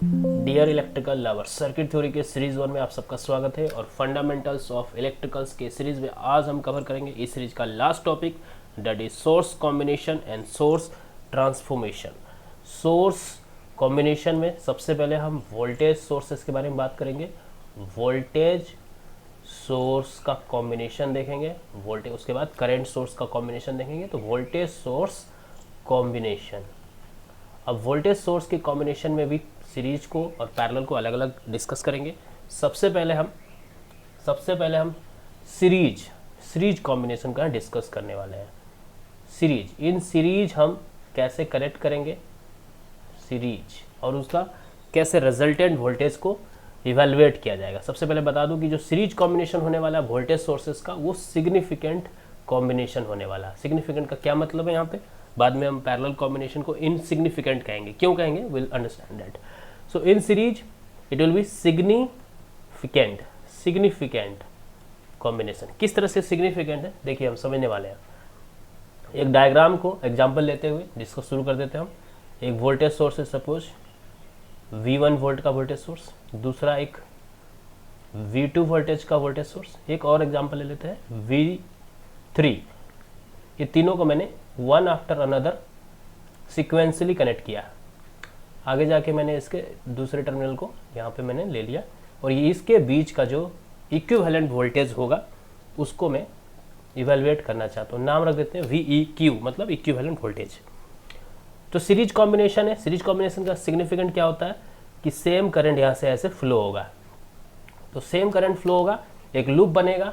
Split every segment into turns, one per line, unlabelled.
Dear electrical lovers, circuit theory के series 1 में आप सबका स्वागत है। और फंडामेंटल्स ऑफ इलेक्ट्रिकल्स के सीरीज में आज हम कवर करेंगे इस सीरीज का last topic, that is source combination and source transformation. Source combination में सबसे पहले हम वोल्टेज सोर्सेस के बारे में बात करेंगे। वोल्टेज सोर्स का कॉम्बिनेशन देखेंगे, वोल्टेज, उसके बाद करंट सोर्स का कॉम्बिनेशन देखेंगे। तो वोल्टेज सोर्स कॉम्बिनेशन, अब वोल्टेज सोर्स के कॉम्बिनेशन में भी सीरीज को और पैरेलल को अलग अलग डिस्कस करेंगे। सबसे पहले हम सीरीज कॉम्बिनेशन का डिस्कस करने वाले हैं। इन सीरीज हम कैसे कनेक्ट करेंगे सीरीज, और उसका कैसे रिजल्टेंट वोल्टेज को इवेलुएट किया जाएगा। सबसे पहले बता दूं कि जो सीरीज कॉम्बिनेशन होने वाला है वोल्टेज सोर्सेज का, वो सिग्निफिकेंट कॉम्बिनेशन होने वाला है। सिग्निफिकेंट का क्या मतलब है यहाँ पे, बाद में हम पैरेलल कॉम्बिनेशन को इनसिग्निफिकेंट कहेंगे। क्यों कहेंगे, will understand that. So in series it will be significant combination. किस तरह से सिग्निफिकेंट है देखिए, हम समझने वाले हैं। एक डायग्राम को एग्जांपल लेते हुए जिसको शुरू कर देते हैं हम। एक वोल्टेज सोर्स है, सपोज V1 वोल्ट का वोल्टेज सोर्स, दूसरा एक V2 वोल्टेज का वोल्टेज सोर्स, एक और एग्जांपल ले लेते हैं V3। ये तीनों को मैंने one after another sequentially connect किया। आगे जाके मैंने इसके दूसरे टर्मिनल को यहाँ पे मैंने ले लिया, और ये इसके बीच का जो इक्विवेलेंट वोल्टेज होगा उसको मैं इवेलुएट करना चाहता हूँ। नाम रख देते हैं VEQ, मतलब इक्विवेलेंट वोल्टेज। तो सीरीज कॉम्बिनेशन है। सीरीज कॉम्बिनेशन का सिग्निफिकेंट क्या होता है कि सेम करंट यहाँ से ऐसे फ्लो होगा। तो सेम करंट फ्लो होगा, एक लूप बनेगा,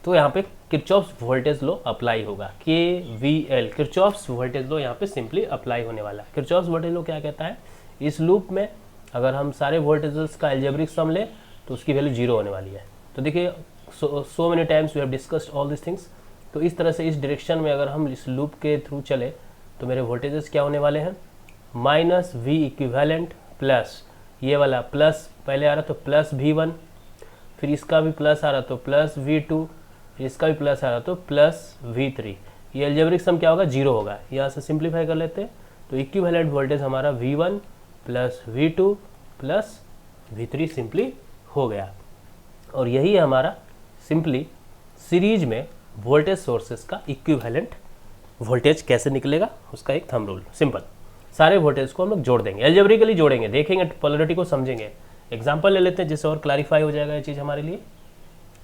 तो यहाँ पे किरचॉफ्स वोल्टेज लॉ अप्लाई होगा। KVL, किरचॉफ्स वोल्टेज लॉ यहाँ पे सिंपली अप्लाई होने वाला है। किरचॉफ्स वोल्टेज लॉ क्या कहता है, इस लूप में अगर हम सारे वोल्टेजेस का एल्जेब्रिक सम लें तो उसकी वैल्यू 0 होने वाली है। तो देखिए, so many times we have discussed all this things. तो इस तरह से इस डायरेक्शन में अगर हम इस लूप के थ्रू चले तो मेरे वोल्टेजेस क्या होने वाले हैं, माइनस V इक्विवेलेंट प्लस ये वाला प्लस पहले आ रहा तो प्लस V1, फिर इसका भी प्लस आ रहा तो प्लस V2, इसका भी प्लस आ रहा तो प्लस V3। ये एल्जेब्रिक सम क्या होगा, 0 होगा। यहाँ से सिंप्लीफाई कर लेते हैं तो इक्विवेलेंट वोल्टेज हमारा V1 plus V2 plus V3 simply हो गया। और यही है हमारा सिंपली सीरीज में वोल्टेज सोर्सेस का इक्विवेलेंट वोल्टेज कैसे निकलेगा उसका एक थंब रूल। सिंपल, सारे वोल्टेज को हम लोग जोड़ देंगे, एल्जेब्रिकली जोड़ेंगे, देखेंगे, पोलैरिटी को समझेंगे। एग्जाम्पल ले लेते हैं जिससे और क्लैरिफाई हो जाएगा ये चीज़ हमारे लिए।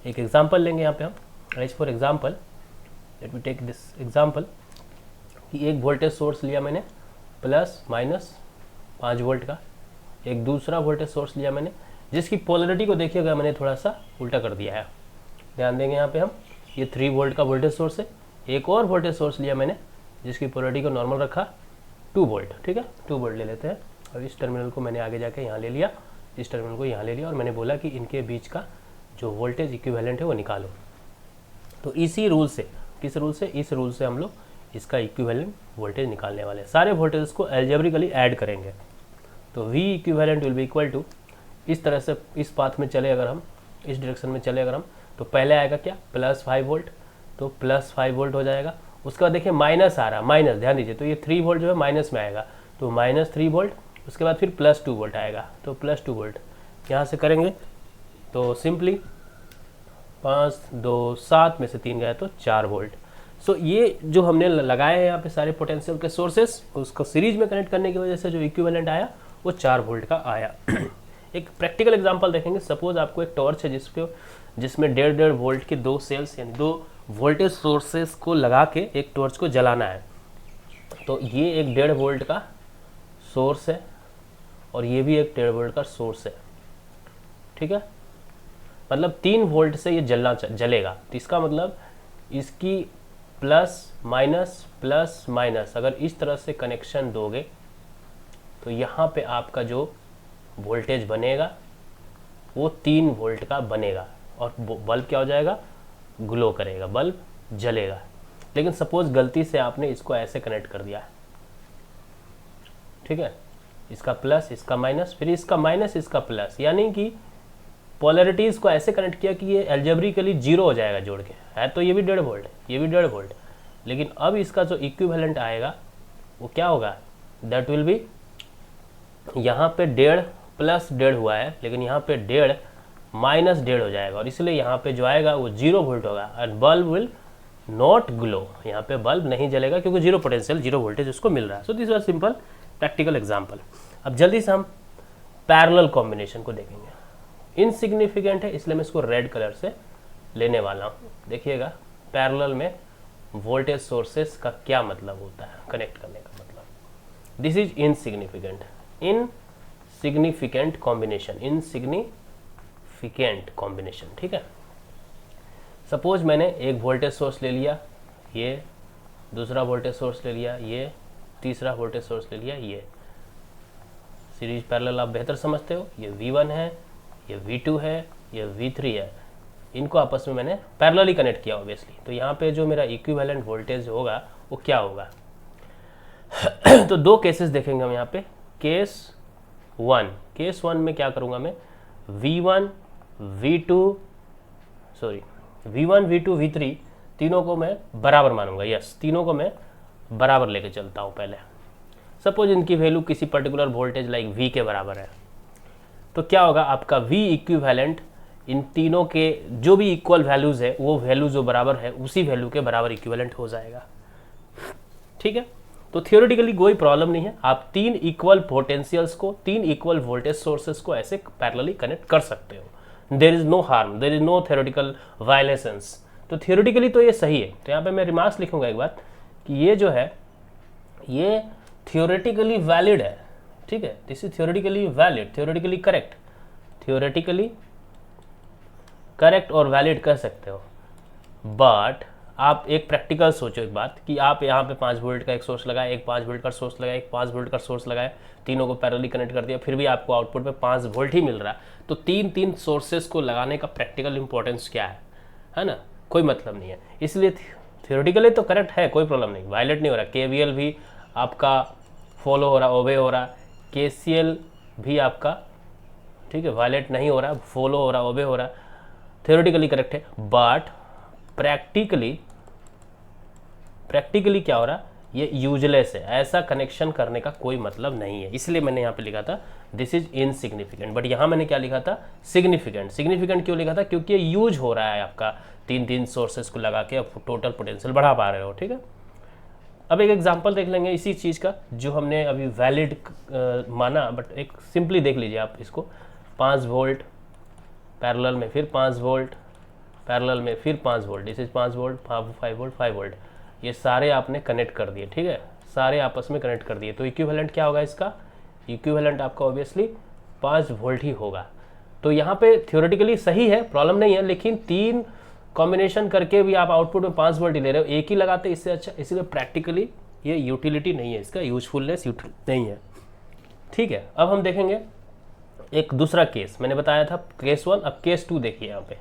एक एग्जाम्पल लेंगे यहाँ पे हम। As for example, let me take this example कि एक वोल्टेज सोर्स लिया मैंने प्लस माइनस 5 वोल्ट का, एक दूसरा वोल्टेज सोर्स लिया मैंने जिसकी पोलैरिटी को देखिएगा मैंने थोड़ा सा उल्टा कर दिया है। ध्यान देंगे यहाँ पे हम, ये 3 वोल्ट का वोल्टेज सोर्स है। एक और वोल्टेज सोर्स लिया मैंने जिसकी पोलैरिटी को नॉर्मल रखा 2 वोल्ट, ठीक है, 2 वोल्ट ले लेते हैं। और इस टर्मिनल को मैंने आगे जाके यहाँ ले लिया, इस टर्मिनल को यहाँ ले लिया, और मैंने बोला कि इनके बीच का जो वोल्टेज इक्विवेलेंट है वो निकालो। तो इसी रूल से, किस रूल से, इस रूल से हम लोग इसका इक्विवेलेंट वोल्टेज निकालने वाले हैं। सारे वोल्टेज को एल्जेब्रिकली ऐड करेंगे। तो V equivalent will be equal to, इस तरह से इस पाथ में चले अगर हम, इस डायरेक्शन में चले अगर हम, तो पहले आएगा क्या, प्लस 5 वोल्ट, तो प्लस 5 वोल्ट हो जाएगा। उसके बाद देखिए माइनस आ रहा, माइनस, ध्यान दीजिए, तो ये 3 वोल्ट जो है माइनस में आएगा, तो माइनस 3 वोल्ट। उसके बाद फिर प्लस 2 वोल्ट आएगा, तो प्लस 2 वोल्ट यहाँ से करेंगे तो सिंपली 5 2 7 में से 3 गया तो 4 वोल्ट। सो ये जो हमने लगाए हैं यहाँ पे सारे पोटेंशियल के सोर्सेस, उसको सीरीज में कनेक्ट करने की वजह से जो इक्विवेलेंट आया वो 4 वोल्ट का आया। एक प्रैक्टिकल एग्जांपल देखेंगे। सपोज आपको एक टॉर्च है जिसमें 1.5 वोल्ट के 2 सेल्स यानी 2 वोल्टेज सोर्सेस को लगा के एक टॉर्च को जलाना है। तो ये एक 1.5 वोल्ट का सोर्स है और ये भी एक 1.5 वोल्ट का सोर्स है, ठीक है। मतलब 3 वोल्ट से ये जलेगा। तो इसका मतलब इसकी प्लस माइनस अगर इस तरह से कनेक्शन दोगे तो यहाँ पे आपका जो वोल्टेज बनेगा वो 3 वोल्ट का बनेगा, और बल्ब क्या हो जाएगा, ग्लो करेगा, बल्ब जलेगा। लेकिन सपोज गलती से आपने इसको ऐसे कनेक्ट कर दिया, ठीक है, इसका प्लस इसका माइनस, फिर इसका माइनस इसका प्लस, यानी कि पोलैरिटीज को ऐसे कनेक्ट किया कि ये एल्जेब्रिकली 0 हो जाएगा जोड़ के। है तो ये भी 1.5 वोल्ट, ये भी 1.5 वोल्ट, लेकिन अब इसका जो इक्विवेलेंट आएगा वो क्या होगा, दैट विल बी यहाँ पे 1.5 प्लस 1.5 हुआ है, लेकिन यहाँ पे 1.5 माइनस 1.5 हो जाएगा, और इसलिए यहाँ पे जो आएगा वो 0 वोल्ट होगा, and bulb will not glow. यहाँ पे बल्ब नहीं जलेगा क्योंकि 0 पोटेंशियल, 0 वोल्टेज उसको मिल रहा है। So this was simple practical example. अब जल्दी से हम पैरेलल कॉम्बिनेशन को देखेंगे। इनसिग्निफिकेंट है इसलिए मैं इसको रेड कलर से लेने वाला हूँ। देखिएगा पैरेलल में वोल्टेज सोर्सेस का क्या मतलब होता है, कनेक्ट करने का मतलब। This is insignificant, insignificant combination, insignificant combination, ठीक है। सपोज मैंने एक वोल्टेज सोर्स ले लिया, ये दूसरा वोल्टेज सोर्स ले लिया, ये तीसरा वोल्टेज सोर्स ले लिया, ये सीरीज पैरेलल आप बेहतर समझते हो। ये V1 है, ये V2 है, ये V3 है, इनको आपस में मैंने पैरेलली कनेक्ट किया ऑब्वियसली। तो यहाँ पे जो मेरा इक्विवेलेंट वोल्टेज होगा वो क्या होगा तो दो केसेस देखेंगे हम यहाँ पे। केस 1 में क्या करूँगा मैं, V1 V2 V3 तीनों को मैं बराबर मानूंगा। यस, तीनों को मैं बराबर लेके चलता हूँ। पहले सपोज इनकी वैल्यू किसी पर्टिकुलर वोल्टेज लाइक V के बराबर है, तो क्या होगा, आपका V इक्विवेलेंट इन तीनों के जो भी इक्वल वैल्यूज है वो वैल्यू जो बराबर है उसी वैल्यू के बराबर इक्विवेलेंट हो जाएगा, ठीक है। तो थियोरेटिकली कोई प्रॉब्लम नहीं है, आप 3 इक्वल पोटेंशियल्स को, 3 इक्वल वोल्टेज सोर्सेस को ऐसे पैरेलली कनेक्ट कर सकते हो। There is no harm, there is no theoretical violations. तो थियोरेटिकली तो ये सही है। तो यहाँ पे मैं रिमार्क्स लिखूंगा एक बात कि ये जो है ये थियोरेटिकली वैलिड है, ठीक है। This is theoretically valid, theoretically correct, theoretically correct और वैलिड कर सकते हो। बट आप एक प्रैक्टिकल सोचो एक बात कि आप यहाँ पे 5 वोल्ट का एक सोर्स लगाए, एक 5 वोल्ट का सोर्स लगाए, एक 5 वोल्ट का सोर्स लगाए, तीनों को पैरेलली कनेक्ट कर दिया, फिर भी आपको आउटपुट पे 5 वोल्ट ही मिल रहा है। तो 3 सोर्सेस को लगाने का प्रैक्टिकल इंपॉर्टेंस क्या है ना, कोई मतलब नहीं है। इसलिए थियोरेटिकली तो करेक्ट है, कोई प्रॉब्लम नहीं, वायलेट नहीं हो रहा। KVL भी आपका फॉलो हो रहा, ओबे हो रहा, KCL भी आपका, ठीक है, वायलेट नहीं हो रहा, फॉलो हो रहा, ओबे हो रहा, थियोरेटिकली करेक्ट है। बट प्रैक्टिकली क्या हो रहा, ये यूजलेस है, ऐसा कनेक्शन करने का कोई मतलब नहीं है। इसलिए मैंने यहाँ पे लिखा था दिस इज इनसिग्निफिकेंट, बट यहाँ मैंने क्या लिखा था, सिग्निफिकेंट। सिग्निफिकेंट क्यों लिखा था, क्योंकि ये यूज हो रहा है आपका 3 सोर्सेस को लगा के, अब टोटल पोटेंशियल बढ़ा पा रहे हो, ठीक है। अब एक एग्जांपल देख लेंगे इसी चीज़ का जो हमने अभी वैलिड माना, बट एक सिंपली देख लीजिए आप इसको। 5 वोल्ट पैरेलल में, फिर 5 वोल्ट पैरेलल में, फिर 5 volt, this is 5 volt, 5 volt, 5 volt, ये सारे आपने कनेक्ट कर दिए, ठीक है, सारे आपस में कनेक्ट कर दिए। तो इक्विवेलेंट क्या होगा इसका, इक्विवेलेंट आपका ऑब्वियसली 5 वोल्ट ही होगा। तो यहाँ पे थियोरेटिकली सही है, प्रॉब्लम नहीं है, लेकिन 3 कॉम्बिनेशन करके भी आप आउटपुट में 5 वोल्ट ही ले रहे हो, एक ही लगाते इससे अच्छा। इसीलिए प्रैक्टिकली ये यूटिलिटी नहीं है, इसका यूजफुलनेस नहीं है, ठीक है। अब हम देखेंगे एक दूसरा केस, मैंने बताया था केस 1, अब केस 2 देखिए। यहाँ पे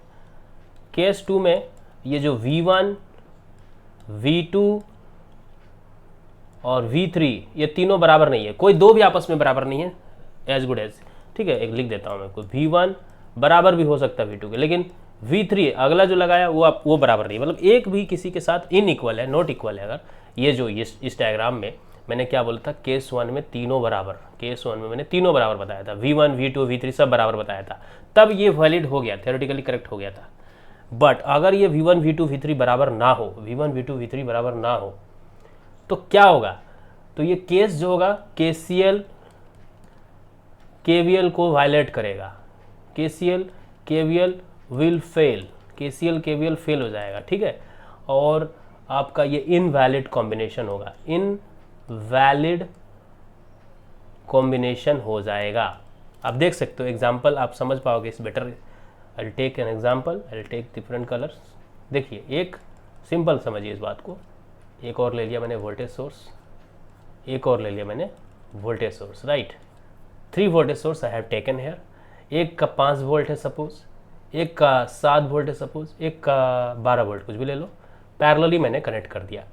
केस 2 में ये जो V1 V2 और V3 ये तीनों बराबर नहीं है, कोई दो भी आपस में बराबर नहीं है, एज गुड एज, ठीक है। एक लिख देता हूँ मैं, कोई V1 बराबर भी हो सकता है V2 के, लेकिन V3 अगला जो लगाया वो बराबर नहीं, मतलब एक भी किसी के साथ इनइक्वल है, नॉट इक्वल है। अगर ये जो इस डायग्राम में मैंने क्या बोला था, केस 1 में तीनों बराबर, केस 1 में मैंने तीनों बराबर बताया था, V1 V2 V3 सब बराबर बताया था, तब ये वैलिड हो गया, थियोरेटिकली करेक्ट हो गया था। बट अगर ये V1 V2 V3 बराबर ना हो, V1 V2 V3 बराबर ना हो, तो क्या होगा, तो ये केस जो होगा KCL KVL को वायलेट करेगा, KCL KVL will fail, KCL KVL fail हो जाएगा, ठीक है। और आपका ये इनवैलिड कॉम्बिनेशन होगा, इनवैलिड कॉम्बिनेशन हो जाएगा। आप देख सकते हो एग्जाम्पल, आप समझ पाओगे इस better. I'll take an example, I'll take different colors। देखिए एक सिंपल समझिए इस बात को, एक और ले लिया मैंने वोल्टेज सोर्स, एक और ले लिया मैंने voltage source, right. 3 voltage source I have taken here. एक का 5 वोल्ट है सपोज, एक का 7 वोल्ट है सपोज, एक का 12 वोल्ट, कुछ भी ले लो, पैरेलली मैंने कनेक्ट कर दिया।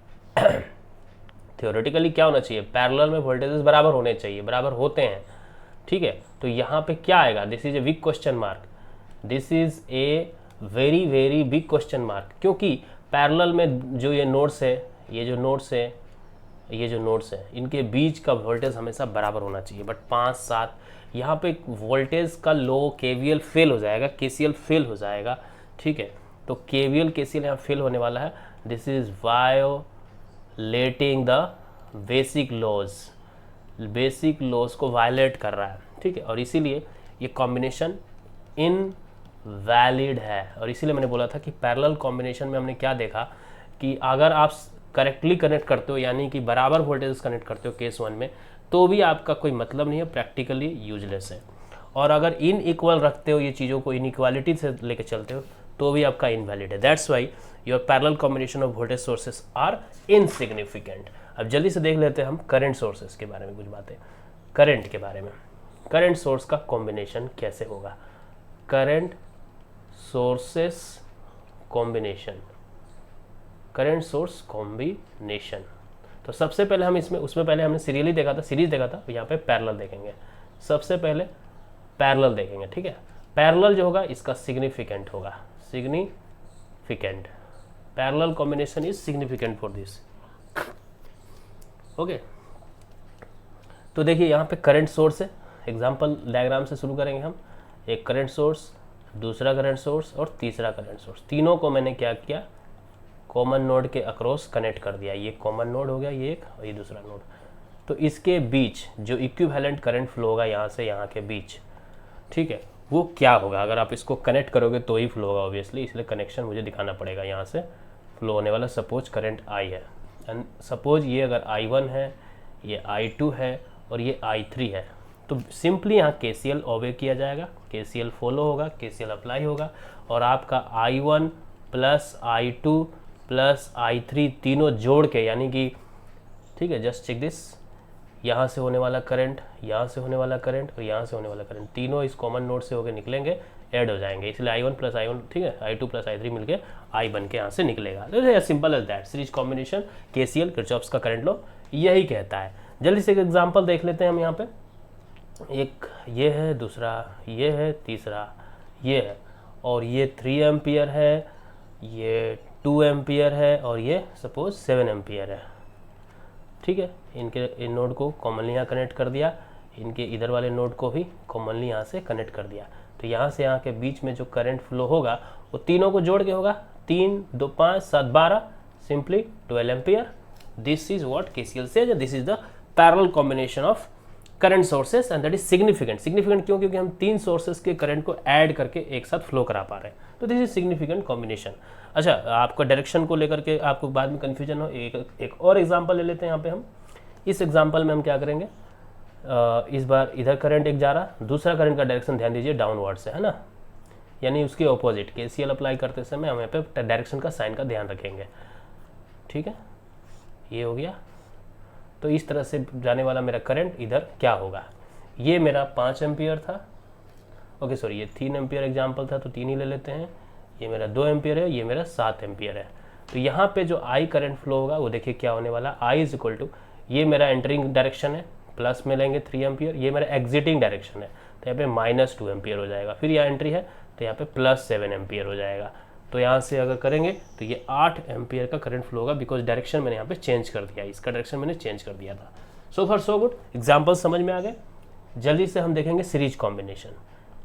थियोरेटिकली क्या होना चाहिए, पैरेलल में वोल्टेजेस बराबर होने चाहिए, बराबर होते हैं, ठीक है। तो यहाँ पे क्या आएगा, this is a big question mark, this is a very very big question mark, क्योंकि पैरेलल में जो ये नोड्स है, ये जो नोड्स है, इनके बीच का वोल्टेज हमेशा बराबर होना चाहिए। बट 5, 7 यहाँ पे वोल्टेज का लो KVL फेल हो जाएगा, KCL फेल हो जाएगा, ठीक है। तो KVL KCL यहाँ फेल होने वाला है। This is violating the basic laws को वायलेट कर रहा है, ठीक है। और इसीलिए ये कॉम्बिनेशन इनवैलिड है। और इसीलिए मैंने बोला था कि पैरेलल कॉम्बिनेशन में हमने क्या देखा कि अगर आप करेक्टली कनेक्ट करते हो, यानी कि बराबर वोल्टेज कनेक्ट करते हो केस 1 में, तो भी आपका कोई मतलब नहीं है, प्रैक्टिकली यूजलेस है। और अगर इन इक्वल रखते हो ये चीज़ों को, इनइक्वालिटी से लेके चलते हो, तो भी आपका इनवैलिड है। That's why your parallel combination of voltage sources are insignificant. अब जल्दी से देख लेते हैं हम करंट सोर्सेस के बारे में कुछ बातें, करंट के बारे में। करंट सोर्स का कॉम्बिनेशन कैसे होगा? Current sources combination, current source combination. तो सबसे पहले हम उसमें पहले हमने सीरीज देखा था, यहाँ पे पैरेलल देखेंगे। सबसे पहले पैरेलल देखेंगे, ठीक है। पैरेलल जो होगा इसका सिग्निफिकेंट होगा, significant. Parallel combination is significant for this, okay. तो देखिए यहाँ पे करंट सोर्स है, एग्जांपल डायग्राम से शुरू करेंगे हम। एक करंट सोर्स, दूसरा करंट सोर्स और तीसरा करंट सोर्स, तीनों को मैंने क्या किया, कॉमन नोड के अक्रॉस कनेक्ट कर दिया। ये कॉमन नोड हो गया, ये एक, और ये दूसरा नोड। तो इसके बीच जो इक्विवेलेंट करंट फ्लो होगा यहाँ से यहाँ के बीच, ठीक है, वो क्या होगा? अगर आप इसको कनेक्ट करोगे तो ही फ्लो होगा ऑब्वियसली, इसलिए कनेक्शन मुझे दिखाना पड़ेगा। यहाँ से फ्लो होने वाला सपोज करंट I है, एंड सपोज ये अगर I1 है, ये I2 है और ये I3 है, तो सिंपली यहाँ KCL ओबे किया जाएगा, KCL फॉलो होगा, KCL अप्लाई होगा, और आपका I1 plus I2 plus I3 तीनों जोड़ के, यानी कि, ठीक है, जस्ट चेक दिस, यहाँ से होने वाला करंट, यहाँ से होने वाला करंट और यहाँ से होने वाला करंट, तीनों इस कॉमन नोड से होकर निकलेंगे, ऐड हो जाएंगे। इसलिए I1 प्लस I1, ठीक है, I2 प्लस I3 मिलके I बन के यहाँ से निकलेगा। As simple as that. Series combination KCL, Kirchhoff's का करंट लॉ यही कहता है। जल्दी से एक एग्जाम्पल देख लेते हैं हम यहाँ पे। एक ये है, दूसरा ये है, तीसरा ये है, और ये 3 एम्पियर है, ये 2 एम्पियर है, और ये सपोज 7 एम्पियर है, ठीक है। इन नोड को कॉमनली यहाँ कनेक्ट कर दिया, इनके इधर वाले नोड को भी कॉमनली यहाँ से कनेक्ट कर दिया। तो यहाँ से यहाँ के बीच में जो करंट फ्लो होगा वो तीनों को जोड़ के होगा, 3 2 5 7 12, simply 12 ampere. This is what KCL says, this is the parallel combination of current sources and that is significant. Significant क्यों? क्योंकि हम 3 सोर्सेस के करंट को ऐड करके एक साथ फ्लो करा पा रहे हैं, तो दिस इज सिग्निफिकेंट कॉम्बिनेशन। अच्छा, आपको डायरेक्शन को लेकर के आपको बाद में कन्फ्यूजन हो, एक और एग्जांपल ले लेते हैं यहाँ पे हम। इस एग्जांपल में हम क्या करेंगे, इस बार इधर करंट एक जा रहा, दूसरा करंट का डायरेक्शन ध्यान दीजिए डाउनवर्ड से, है ना, यानी उसके ऑपोजिट। KCL अप्लाई करते समय हम यहाँ पे डायरेक्शन का साइन का ध्यान रखेंगे, ठीक है। ये हो गया। तो इस तरह से जाने वाला मेरा करंट इधर क्या होगा, ये मेरा 5 एम्पियर था, ओके सॉरी, ये 3 एम्पियर एग्जाम्पल था तो 3 ही ले लेते हैं। ये मेरा 2 एम्पियर है, ये मेरा 7 एम्पियर है। तो यहाँ पे जो I करंट फ्लो होगा वो देखिए क्या होने वाला, I इज इक्वल टू, ये मेरा एंटरिंग डायरेक्शन है, प्लस में लेंगे 3 एम्पियर, ये मेरा एग्जिटिंग डायरेक्शन है, तो यहाँ पे -2 एम्पियर हो जाएगा। फिर यहाँ एंट्री है तो यहाँ पे +7 एम्पियर हो जाएगा। तो यहाँ से अगर करेंगे तो ये 8 एम्पियर का करंट फ्लो होगा, बिकॉज डायरेक्शन मैंने यहाँ पे चेंज कर दिया, इसका डायरेक्शन मैंने चेंज कर दिया था। So for so good, example समझ में आ गए। जल्दी से हम देखेंगे सीरीज कॉम्बिनेशन।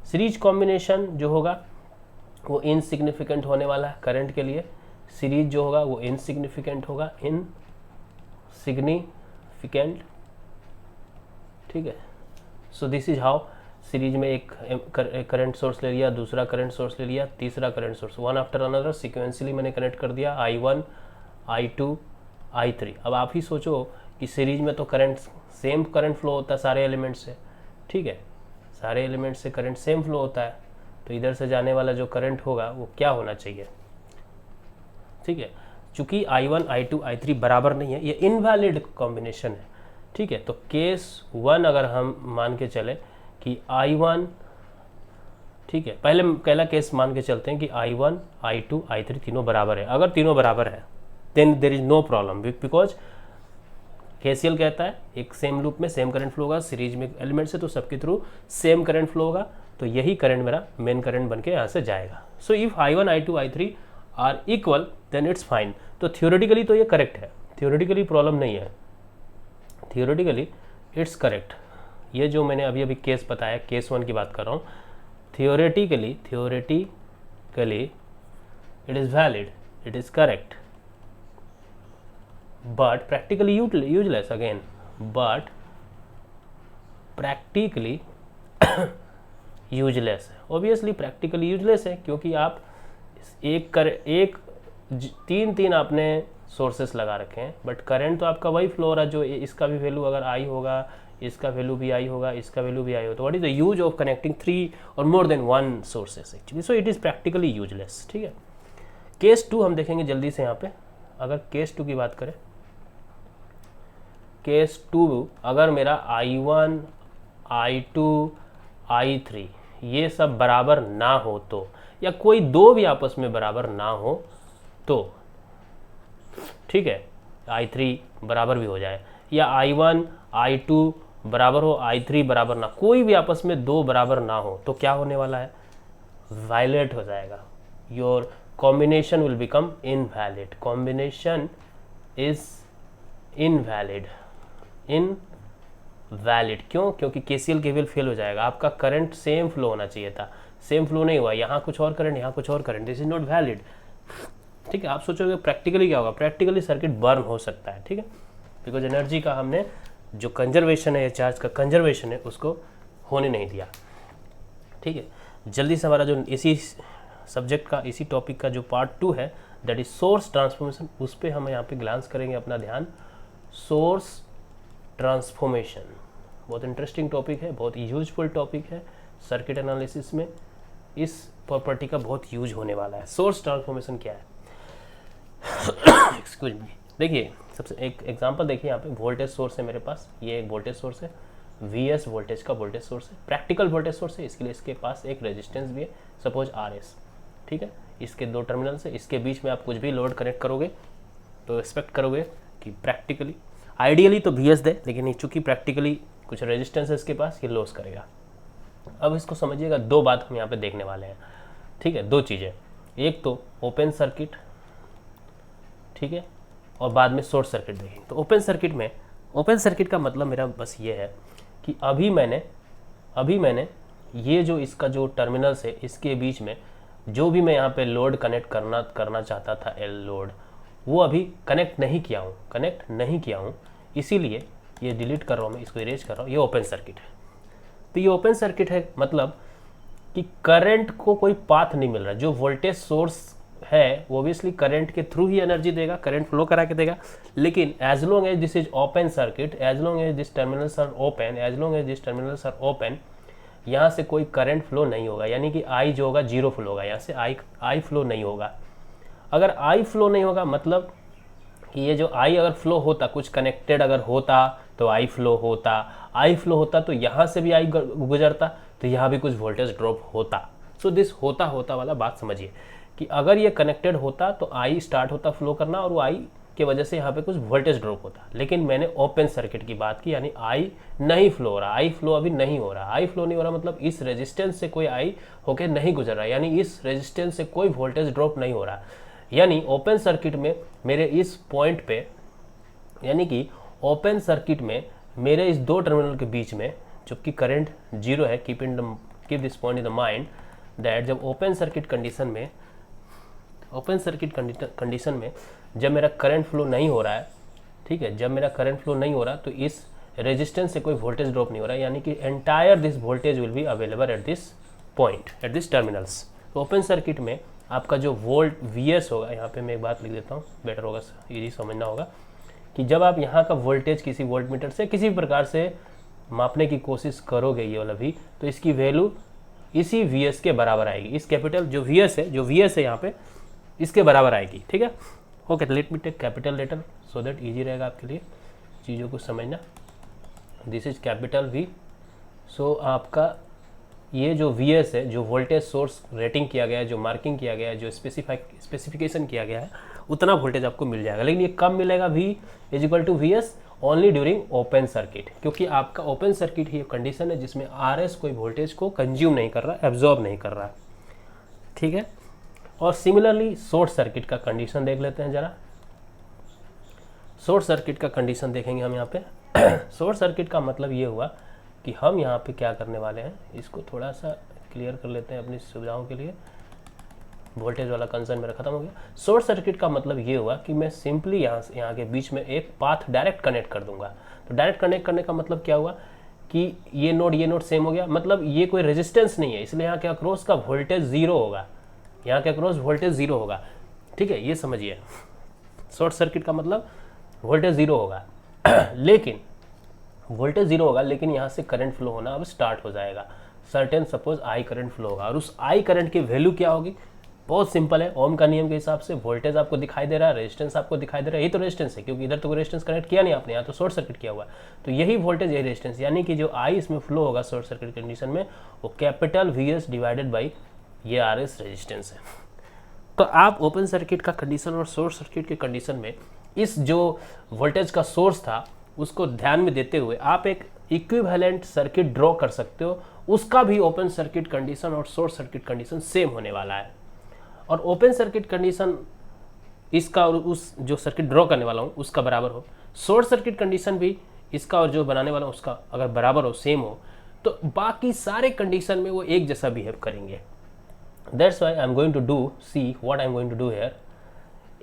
सीरीज कॉम्बिनेशन जो होगा वो इनसिग्निफिकेंट होने वाला है करंट के लिए। सीरीज जो होगा वो इनसिग्निफिकेंट होगा, इनसिग्निफिकेंट, ठीक है। So this is how series में एक करंट सोर्स ले लिया, दूसरा करंट सोर्स ले लिया, तीसरा current source, one after another sequentially मैंने कनेक्ट कर दिया, I1 I2 I3। अब आप ही सोचो कि सीरीज में तो करंट सेम करंट फ्लो होता है सारे एलिमेंट से, ठीक है, सारे एलिमेंट से करंट सेम फ्लो होता है, तो इधर से जाने वाला जो करंट होगा वो क्या होना चाहिए, ठीक है। चूंकि I1 I2 I3 बराबर नहीं है, ये इनवैलिड कॉम्बिनेशन है, ठीक है। तो केस 1 अगर हम मान के चले कि I1, ठीक है, पहला केस मान के चलते हैं कि I1 I2 I3 तीनों बराबर है। अगर तीनों बराबर है then there is no problem, because KCL कहता है एक सेम लूप में सेम करंट फ्लो होगा, सीरीज में एलिमेंट से तो सबके थ्रू सेम करंट फ्लो होगा, तो यही करंट मेरा मेन करंट बन के यहाँ से जाएगा। So if I1 I2 I3 are equal then it's fine. तो थियोरेटिकली तो ये करेक्ट है, थियोरेटिकली प्रॉब्लम नहीं है, थियोरेटिकली इट्स करेक्ट, ये जो मैंने अभी अभी केस बताया, केस 1 की बात कर रहा हूँ, theoretically it is valid, it is correct, but practically useless again, but practically useless है। ऑब्वियसली प्रैक्टिकली यूजलेस है, क्योंकि आप तीन आपने सोर्सेस लगा रखे हैं, बट करंट तो आपका वही फ्लो हो रहा है जो इसका भी वैल्यू अगर आई होगा, इसका वैल्यू भी आई होगा, इसका वैल्यू भी आई होगा, तो what is the use of connecting 3 और more than 1 sources actually, so it is practically useless. ठीक है, केस 2 हम देखेंगे जल्दी से। यहाँ पे अगर केस 2 की बात करें, केस 2 अगर मेरा I1 I2 I3 ये सब बराबर ना हो तो, या कोई दो भी आपस में बराबर ना हो तो, ठीक है, I3 बराबर भी हो जाए, या I1 I2 बराबर हो, I3 बराबर ना, कोई भी आपस में दो बराबर ना हो तो क्या होने वाला है, वायलेट हो जाएगा, your combination will become invalid, combination is invalid, invalid क्यों, क्योंकि केसीएल केवीएल फेल हो जाएगा, आपका करंट सेम फ्लो होना चाहिए था, सेम फ्लो नहीं हुआ, यहाँ कुछ और करंट, यहाँ कुछ और current, this is not valid. ठीक है, आप सोचोगे प्रैक्टिकली क्या होगा, प्रैक्टिकली सर्किट बर्न हो सकता है, ठीक है, बिकॉज एनर्जी का हमने जो कंजर्वेशन है, चार्ज का कंजर्वेशन है, उसको होने नहीं दिया। ठीक है, जल्दी से हमारा जो इसी सब्जेक्ट का, इसी टॉपिक का जो पार्ट 2 है, दैट इज सोर्स ट्रांसफॉर्मेशन, उस पर हम यहाँ पे ग्लांस करेंगे अपना ध्यान। सोर्स ट्रांसफॉर्मेशन बहुत इंटरेस्टिंग टॉपिक है, बहुत यूजफुल टॉपिक है सर्किट एनालिसिस में, इस प्रॉपर्टी का बहुत यूज होने वाला है। सोर्स ट्रांसफॉर्मेशन क्या है, एक्सक्यूज मी, देखिए सबसे एक एग्जांपल देखिए, यहाँ पे वोल्टेज सोर्स है मेरे पास, ये एक वोल्टेज सोर्स है, Vs वोल्टेज का वोल्टेज सोर्स है, प्रैक्टिकल वोल्टेज सोर्स है, इसके लिए इसके पास एक रेजिस्टेंस भी है, सपोज Rs। ठीक है, इसके दो टर्मिनल से, इसके बीच में आप कुछ भी लोड कनेक्ट करोगे तो एक्सपेक्ट करोगे कि प्रैक्टिकली, आइडियली तो Vs दे, लेकिन चूंकि प्रैक्टिकली कुछ रेजिस्टेंस है इसके पास, ये लॉस करेगा। अब इसको समझिएगा, दो बात हम यहाँ पे देखने वाले हैं। ठीक है, दो चीज़ें, एक तो ओपन सर्किट, ठीक है, और बाद में शॉर्ट सर्किट देखेंगे। तो ओपन सर्किट का मतलब मेरा बस ये है कि अभी मैंने ये जो इसका जो टर्मिनल्स है, इसके बीच में जो भी मैं यहाँ पे लोड कनेक्ट करना चाहता था, एल लोड, वो अभी कनेक्ट नहीं किया हूँ, इसीलिए ये डिलीट कर रहा हूँ मैं, इसको इरेज कर रहा हूँ, ये ओपन सर्किट है। तो ये ओपन सर्किट है मतलब कि करंट को कोई पाथ नहीं मिल रहा, जो वोल्टेज सोर्स है वो ऑब्वियसली करंट के थ्रू ही एनर्जी देगा, करंट फ्लो करा के देगा, लेकिन as long as this is open circuit, as long as this terminals are open, यहाँ से कोई करंट फ्लो नहीं होगा, यानी कि आई जो होगा जीरो फ्लो होगा, यहाँ से आई फ्लो नहीं होगा। अगर आई फ्लो नहीं होगा मतलब कि ये जो आई अगर फ्लो होता, कुछ कनेक्टेड अगर होता तो आई फ्लो होता तो यहाँ से भी आई गुजरता, तो यहाँ भी कुछ वोल्टेज ड्रॉप होता। सो दिस होता वाला बात समझिए कि अगर ये कनेक्टेड होता तो आई स्टार्ट होता फ्लो करना, और वो आई की वजह से यहाँ पे कुछ वोल्टेज ड्रॉप होता, लेकिन मैंने ओपन सर्किट की बात की, यानी आई नहीं फ्लो हो रहा, आई फ्लो अभी नहीं हो रहा, आई फ्लो नहीं हो रहा मतलब इस रेजिस्टेंस से कोई आई होके नहीं गुजर रहा, यानी इस रेजिस्टेंस से कोई वोल्टेज ड्रॉप नहीं हो रहा, यानी ओपन सर्किट में मेरे इस पॉइंट पे, यानी कि ओपन सर्किट में मेरे इस दो टर्मिनल के बीच में जबकि करंट जीरो है, keep this point in the mind that जब ओपन सर्किट कंडीशन में जब मेरा करंट फ्लो नहीं हो रहा है, ठीक है, जब मेरा करंट फ्लो नहीं हो रहा तो इस रेजिस्टेंस से कोई वोल्टेज ड्रॉप नहीं हो रहा है, यानी कि entire this voltage will be available at this point, at this terminals. तो ओपन सर्किट में आपका जो वोल्ट Vs होगा, यहाँ पे मैं एक बात लिख देता हूँ, बेटर होगा, इजी समझना होगा, कि जब आप यहाँ का वोल्टेज किसी वोल्टमीटर से किसी प्रकार से मापने की कोशिश करोगे ये वाला भी, तो इसकी वैल्यू इसी Vs के बराबर आएगी, इस कैपिटल जो Vs है यहाँ पे इसके बराबर आएगी। ठीक है, okay, let me take capital letter so that easy रहेगा आपके लिए चीज़ों को समझना। This is capital V। So आपका ये जो Vs है, जो वोल्टेज सोर्स रेटिंग किया गया है, जो मार्किंग किया गया है, जो स्पेसिफिकेशन किया गया है, उतना वोल्टेज आपको मिल जाएगा, लेकिन ये कब मिलेगा, V = Vs only during open circuit, क्योंकि आपका ओपन सर्किट ही कंडीशन है जिसमें Rs कोई वोल्टेज को कंज्यूम नहीं कर रहा, एब्जॉर्ब नहीं कर रहा। ठीक है, और सिमिलरली शॉर्ट सर्किट का कंडीशन देख लेते हैं जरा। शॉर्ट सर्किट का कंडीशन देखेंगे हम यहाँ पे। शॉर्ट सर्किट का मतलब ये हुआ कि हम यहाँ पे क्या करने वाले हैं, इसको थोड़ा सा क्लियर कर लेते हैं अपनी सुविधाओं के लिए। वोल्टेज वाला कंसर्न मेरा खत्म हो गया। शॉर्ट सर्किट का मतलब ये हुआ कि मैं सिंपली यहाँ के बीच में एक पाथ डायरेक्ट कनेक्ट कर दूंगा। तो डायरेक्ट कनेक्ट करने का मतलब क्या हुआ कि ये नोड सेम हो गया, मतलब ये कोई रेजिस्टेंस नहीं है, इसलिए यहाँ के अक्रॉस का वोल्टेज जीरो होगा, यहाँ के अक्रॉस वोल्टेज जीरो होगा। ठीक है, ये समझिए, शॉर्ट सर्किट का मतलब वोल्टेज जीरो होगा लेकिन वोल्टेज जीरो होगा, लेकिन यहाँ से करंट फ्लो होना अब स्टार्ट हो जाएगा। Certain suppose I current flow होगा, और उस आई करंट की वैल्यू क्या होगी, बहुत सिंपल है, ओम का नियम के हिसाब से वोल्टेज आपको दिखाई दे रहा है, रेजिस्टेंस आपको दिखाई दे रहा है, यही तो रेजिस्टेंस है, क्योंकि इधर तो कोई रेजिस्टेंस कनेक्ट किया नहीं आपने, यहाँ तो शॉर्ट सर्किट किया हुआ है। तो यही वोल्टेज, यही रेजिस्टेंस, यानी कि जो आई इसमें फ्लो होगा शॉर्ट सर्किट कंडीशन में, वो कैपिटल VS डिवाइडेड बाई ये RS रेजिस्टेंस है। तो आप ओपन सर्किट का कंडीशन और शॉर्ट सर्किट के कंडीशन में इस जो वोल्टेज का सोर्स था उसको ध्यान में देते हुए आप एक इक्विवेलेंट सर्किट ड्रॉ कर सकते हो। उसका भी ओपन सर्किट कंडीशन और शॉर्ट सर्किट कंडीशन सेम होने वाला है। और ओपन सर्किट कंडीशन इसका और उस जो सर्किट ड्रॉ करने वाला हूँ उसका बराबर हो, शॉर्ट सर्किट कंडीशन भी इसका और जो बनाने वाला हूँ उसका अगर बराबर हो, सेम हो, तो बाकी सारे कंडीशन में वो एक जैसा बिहेव करेंगे। That's why I am going to do, see what I am going to do here.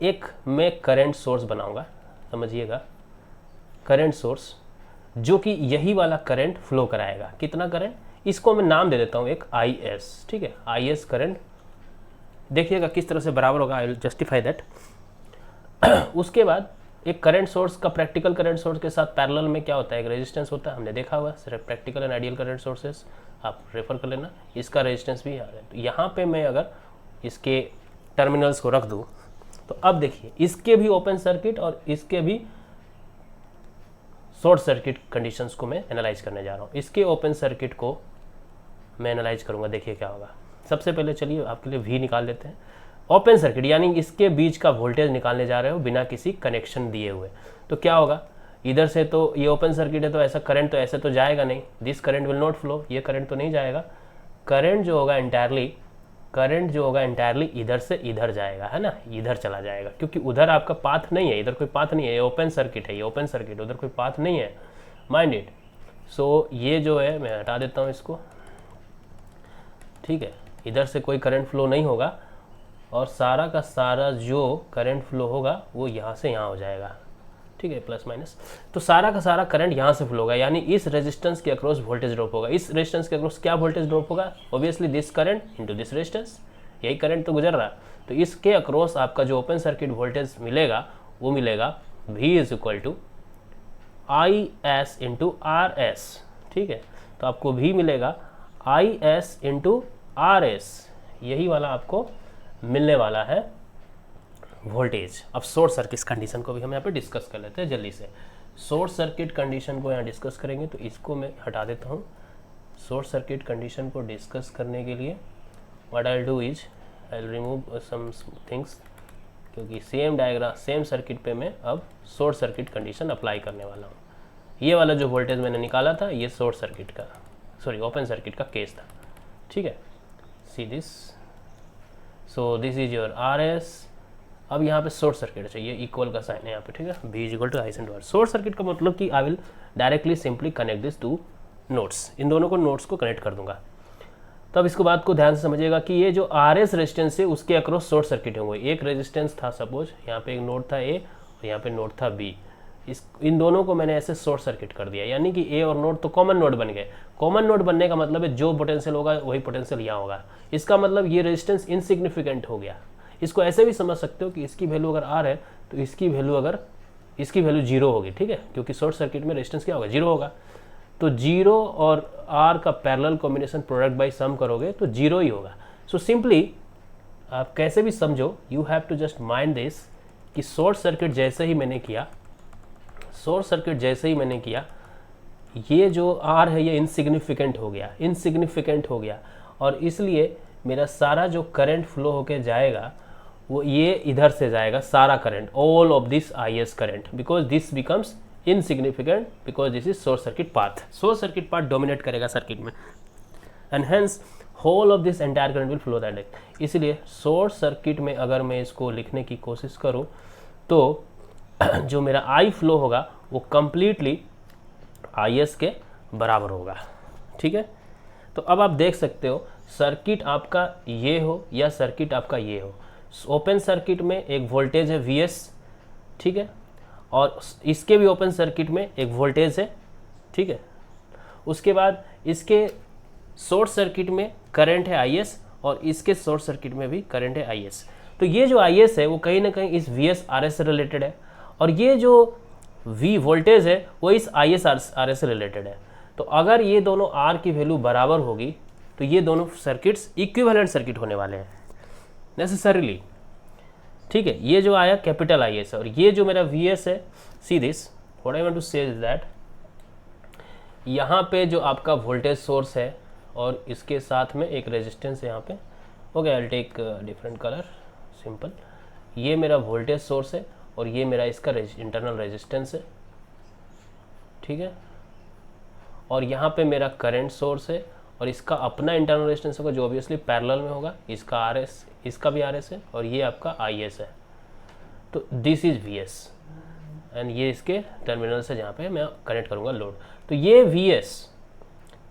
एक मैं करंट सोर्स बनाऊंगा, समझिएगा, करंट सोर्स जो कि यही वाला करंट फ्लो कराएगा। कितना करंट, इसको मैं नाम दे देता हूँ एक IS, ठीक है, IS करंट। देखिएगा किस तरह से बराबर होगा, आई विल जस्टिफाई दैट। उसके बाद एक करंट सोर्स का प्रैक्टिकल करंट सोर्स के साथ पैरेलल में क्या होता है, एक रेजिस्टेंस होता है, हमने देखा हुआ सिर्फ practical and ideal current sources, आप रेफर कर लेना, इसका रेजिस्टेंस भी आ रहा है। तो यहाँ पे मैं अगर इसके टर्मिनल्स को रख दूँ तो अब देखिए इसके भी ओपन सर्किट और इसके भी शॉर्ट सर्किट कंडीशंस को मैं एनालाइज करने जा रहा हूँ। इसके ओपन सर्किट को मैं एनालाइज करूँगा, देखिए क्या होगा। सबसे पहले चलिए आपके लिए V निकाल लेते हैं। ओपन सर्किट यानी इसके बीच का वोल्टेज निकालने जा रहे हो बिना किसी कनेक्शन दिए हुए, तो क्या होगा, इधर से तो ये ओपन सर्किट है तो ऐसा करंट तो ऐसे तो जाएगा नहीं, this current will not flow, ये करंट तो नहीं जाएगा। करंट जो होगा इंटायरली इधर से इधर जाएगा, है ना, इधर चला जाएगा, क्योंकि उधर आपका पाथ नहीं है, इधर कोई पाथ नहीं है, ये ओपन सर्किट है, ये ओपन सर्किट, उधर कोई पाथ नहीं है, माइंड इट। सो ये जो है मैं हटा देता हूँ इसको, ठीक है, इधर से कोई करंट फ्लो नहीं होगा और सारा का सारा जो करंट फ्लो होगा वो यहाँ से यहाँ हो जाएगा, ठीक है, प्लस माइनस। तो सारा का सारा करंट यहाँ से फ्लो होगा, यानी इस रेजिस्टेंस के अक्रॉस वोल्टेज ड्रॉप होगा। इस रेजिस्टेंस के अक्रॉस क्या वोल्टेज ड्रॉप होगा, obviously this current into this resistance, यही करंट तो गुजर रहा है। तो इसके अक्रॉस आपका जो ओपन सर्किट वोल्टेज मिलेगा वो मिलेगा V is equal to IS into RS, ठीक है। तो आपको V मिलेगा IS इंटू RS, यही वाला आपको मिलने वाला है वोल्टेज। अब शॉर्ट सर्किट कंडीशन को भी हम यहाँ पे डिस्कस कर लेते हैं जल्दी से। शॉर्ट सर्किट कंडीशन को यहाँ डिस्कस करेंगे, तो इसको मैं हटा देता हूँ। शॉर्ट सर्किट कंडीशन को डिस्कस करने के लिए what I will do is I will remove some things, क्योंकि सेम डायग्राम सेम सर्किट पे मैं अब शॉर्ट सर्किट कंडीशन अप्लाई करने वाला हूँ। ये वाला जो वोल्टेज मैंने निकाला था ये शॉर्ट सर्किट का, सॉरी ओपन सर्किट का केस था, ठीक है। See this, so this is your RS। अब यहाँ पे शॉर्ट सर्किट चाहिए, इक्वल का साइन है यहाँ पे, ठीक है, V is equal to IS into R। Short circuit का मतलब कि I will directly simply connect this two nodes, इन दोनों को नोड्स को कनेक्ट कर दूंगा। तब इसको बात को ध्यान से समझिएगा कि ये जो RS रेजिस्टेंस है उसके अक्रॉस शॉर्ट सर्किट होंगे। एक रेजिस्टेंस था, सपोज यहाँ पे एक नोड था A और यहाँ पे नोड था B, इन दोनों को मैंने ऐसे शॉर्ट सर्किट कर दिया, यानी कि A और नोड तो कॉमन नोड बन गए। कॉमन नोड बनने का मतलब है जो पोटेंशियल होगा वही पोटेंशियल यहाँ होगा। इसका मतलब ये रेजिस्टेंस इनसिग्निफिकेंट हो गया। इसको ऐसे भी समझ सकते हो कि इसकी वैल्यू अगर R है तो इसकी वैल्यू 0 होगी, ठीक है, क्योंकि शॉर्ट सर्किट में रेजिस्टेंस क्या होगा, 0 होगा। तो 0 और R का parallel combination product by some करोगे तो 0 ही होगा। सो सिंपली आप कैसे भी समझो, you have to just mind this कि शॉर्ट सर्किट जैसे ही मैंने किया ये जो R है ये इनसिग्निफिकेंट हो गया, और इसलिए मेरा सारा जो करंट फ्लो होके जाएगा वो ये इधर से जाएगा, सारा current, all of this IS current, because this becomes insignificant because this is short circuit path. Short circuit path dominate करेगा सर्किट में, and hence whole of this entire current will flow that direction. इसलिए short circuit में अगर मैं इसको लिखने की कोशिश करूं तो जो मेरा I फ्लो होगा वो कंप्लीटली IS के बराबर होगा। ठीक है, तो अब आप देख सकते हो सर्किट आपका ये हो या सर्किट आपका ये हो, ओपन सर्किट में एक वोल्टेज है Vs, ठीक है, और इसके भी ओपन सर्किट में एक वोल्टेज है, ठीक है। उसके बाद इसके शॉर्ट सर्किट में करंट है Is और इसके शॉर्ट सर्किट में भी करंट है Is। तो ये जो Is है वो कहीं ना कहीं इस Vs Rs से रिलेटेड है और ये जो V वोल्टेज है वो इस Is Rs से रिलेटेड है। तो अगर ये दोनों R की वैल्यू बराबर होगी तो ये दोनों सर्किट्स इक्विवेलेंट सर्किट होने वाले हैं नेसेसरीली। ठीक है, ये जो आया कैपिटल Is है और ये जो मेरा Vs है, see this what I want to say is that यहाँ पे जो आपका वोल्टेज सोर्स है और इसके साथ में एक रेजिस्टेंस है यहाँ पे, okay I will take different colour, simple. ये मेरा वोल्टेज सोर्स है और ये मेरा इसका इंटरनल रेजिस्टेंस है, ठीक है, और यहाँ पे मेरा करंट सोर्स है और इसका अपना इंटरनल रेजिस्टेंस होगा जो ऑब्वियसली पैरेलल में होगा, इसका Rs, इसका भी Rs है और ये आपका Is है। तो दिस इज Vs एंड ये इसके टर्मिनल से जहाँ पे मैं कनेक्ट करूँगा लोड। तो ये Vs,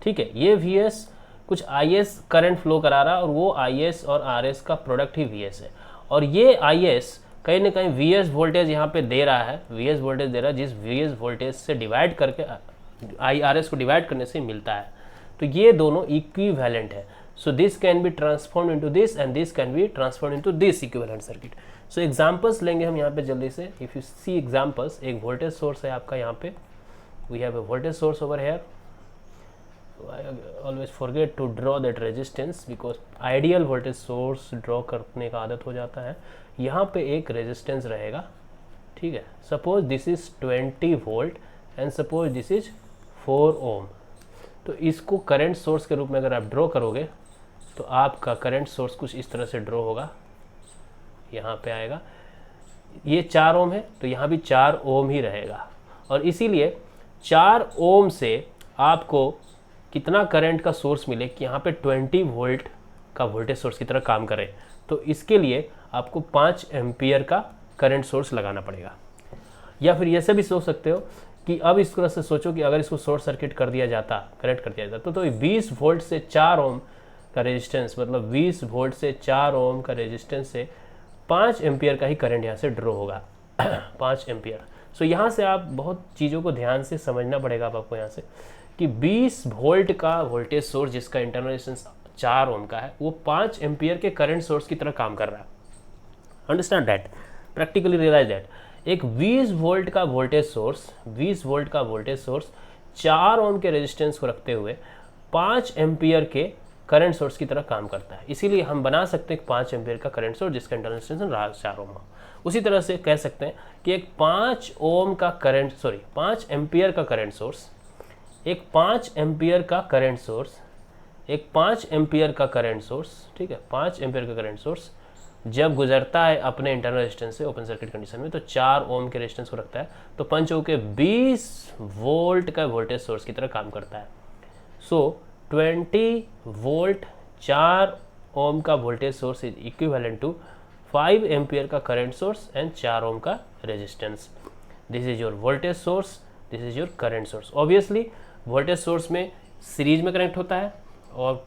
ठीक है, ये Vs कुछ Is करंट फ्लो करा रहा है और वो Is और Rs का प्रोडक्ट ही Vs है और ये Is कहीं ना कहीं Vs वोल्टेज यहाँ पे दे रहा है, Vs वोल्टेज दे रहा है जिस Vs वोल्टेज से डिवाइड करके Rs को डिवाइड करने से मिलता है। तो ये दोनों इक्विवेलेंट है। So this can be transform into this and this can be transform into this equivalent circuit. So examples लेंगे हम यहाँ पे जल्दी से। इफ यू सी एग्जांपल्स, एक वोल्टेज सोर्स है आपका यहाँ पे, we have a voltage source over here. I always forget to draw that resistance because ideal voltage source draw करने का आदत हो जाता है। यहाँ पे एक रेजिस्टेंस रहेगा, ठीक है, suppose this is 20 volt and suppose this is 4 ओम। तो इसको करंट सोर्स के रूप में अगर आप ड्रॉ करोगे तो आपका करंट सोर्स कुछ इस तरह से ड्रॉ होगा, यहाँ पे आएगा। ये 4 ओम है तो यहाँ भी 4 ओम ही रहेगा और इसीलिए 4 ओम से आपको कितना करंट का सोर्स मिले कि यहाँ पे 20 वोल्ट का वोल्टेज सोर्स की तरह काम करे। तो इसके लिए आपको 5 एम्पियर का करंट सोर्स लगाना पड़ेगा। या फिर ऐसे भी सोच सकते हो कि अब इस तरह से सोचो कि अगर इसको शॉर्ट सर्किट कर दिया जाता, कनेक्ट कर दिया जाता, तो 20 वोल्ट से 4 ओम का रेजिस्टेंस, मतलब 20 वोल्ट से 4 ओम का रेजिस्टेंस से 5 एम्पियर का ही करंट यहाँ से ड्रॉ होगा 5 एम्पियर। सो यहाँ से आप बहुत चीज़ों को ध्यान से समझना पड़ेगा आपको यहाँ से कि 20 वोल्ट का वोल्टेज सोर्स जिसका इंटरनल रेजिस्टेंस 4 ओम का है वो 5 एम्पियर के करंट सोर्स की तरह काम कर रहा है। Understand that, practically realize that. एक 20 वोल्ट का वोल्टेज सोर्स, 20 वोल्ट का वोल्टेज सोर्स 4 ओम के रेजिस्टेंस को रखते हुए 5 एम्पियर के करंट सोर्स की तरह काम करता है। इसीलिए हम बना सकते हैं 5 एम्पियर का करंट सोर्स जिसका इंटरनल रेजिस्टेंस 4 ओम हो। उसी तरह से कह सकते हैं कि एक 5 ओम का करंट, 5 एम्पियर का करंट सोर्स, एक 5 एम्पियर का करंट सोर्स, एक 5 एम्पियर का करंट सोर्स, ठीक है, 5 एम्पियर का करंट सोर्स जब गुजरता है अपने इंटरनल रेजिस्टेंस से ओपन सर्किट कंडीशन में तो 4 ओम के रेजिस्टेंस को रखता है, तो 5 ओम के 20 वोल्ट का वोल्टेज सोर्स की तरह काम करता है। सो 20 वोल्ट 4 ओम का voltage source is equivalent to 5 ampere का करंट सोर्स एंड 4 ओम का resistance. This is your voltage source, this is your current source. Obviously voltage source में सीरीज में कनेक्ट होता है और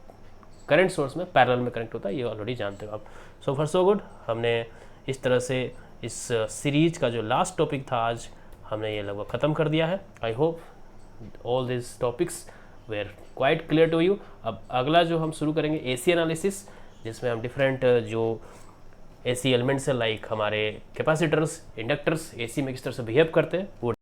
करंट सोर्स में पैरेलल में कनेक्ट होता है, ये ऑलरेडी जानते हो आप। सो फॉर सो गुड, हमने इस तरह से इस सीरीज का जो लास्ट टॉपिक था आज हमने ये लगभग ख़त्म कर दिया है। I hope all this topics were quite clear to you. अब अगला जो हम शुरू करेंगे एसी एनालिसिस, जिसमें हम डिफरेंट जो एसी एलिमेंट्स है लाइक हमारे कैपेसिटर्स, इंडक्टर्स एसी में किस तरह से बिहेव करते हैं वो